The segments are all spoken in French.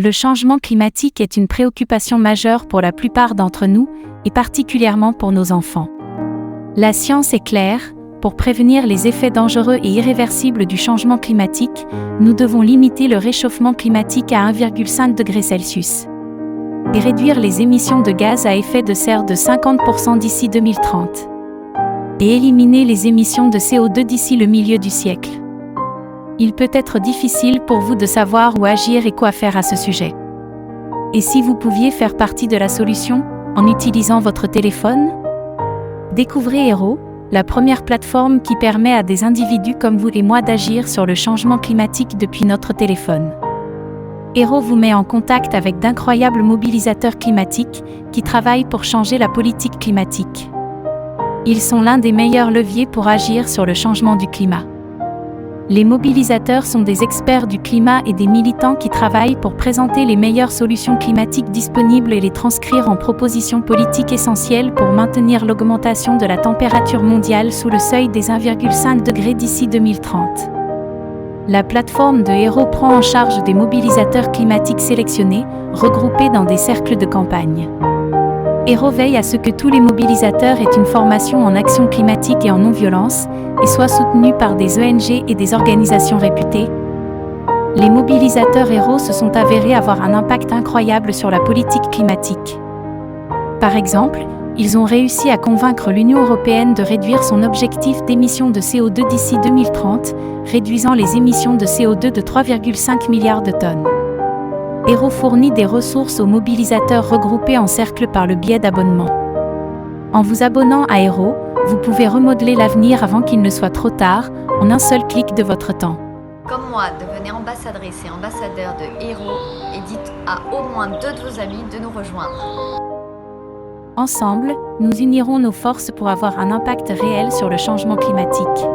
Le changement climatique est une préoccupation majeure pour la plupart d'entre nous, et particulièrement pour nos enfants. La science est claire, pour prévenir les effets dangereux et irréversibles du changement climatique, nous devons limiter le réchauffement climatique à 1,5 degré Celsius. Et réduire les émissions de gaz à effet de serre de 50% d'ici 2030. Et éliminer les émissions de CO2 d'ici le milieu du siècle. Il peut être difficile pour vous de savoir où agir et quoi faire à ce sujet. Et si vous pouviez faire partie de la solution, en utilisant votre téléphone? Découvrez Hero, la première plateforme qui permet à des individus comme vous et moi d'agir sur le changement climatique depuis notre téléphone. Hero vous met en contact avec d'incroyables mobilisateurs climatiques qui travaillent pour changer la politique climatique. Ils sont l'un des meilleurs leviers pour agir sur le changement du climat. Les mobilisateurs sont des experts du climat et des militants qui travaillent pour présenter les meilleures solutions climatiques disponibles et les transcrire en propositions politiques essentielles pour maintenir l'augmentation de la température mondiale sous le seuil des 1,5 degrés d'ici 2030. La plateforme de Hero prend en charge des mobilisateurs climatiques sélectionnés, regroupés dans des cercles de campagne. Hero veille à ce que tous les mobilisateurs aient une formation en action climatique et en non-violence, et soient soutenus par des ONG et des organisations réputées. Les mobilisateurs Hero se sont avérés avoir un impact incroyable sur la politique climatique. Par exemple, ils ont réussi à convaincre l'Union européenne de réduire son objectif d'émissions de CO2 d'ici 2030, réduisant les émissions de CO2 de 3,5 milliards de tonnes. Hero fournit des ressources aux mobilisateurs regroupés en cercles par le biais d'abonnements. En vous abonnant à Hero, vous pouvez remodeler l'avenir avant qu'il ne soit trop tard, en un seul clic de votre temps. Comme moi, devenez ambassadrice et ambassadeur de Hero et dites à au moins 2 de vos amis de nous rejoindre. Ensemble, nous unirons nos forces pour avoir un impact réel sur le changement climatique.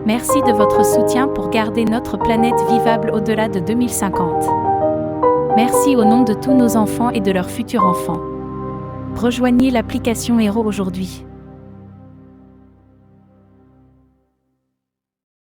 Merci de votre soutien pour garder notre planète vivable au-delà de 2050. Merci au nom de tous nos enfants et de leurs futurs enfants. Rejoignez l'application Hero aujourd'hui.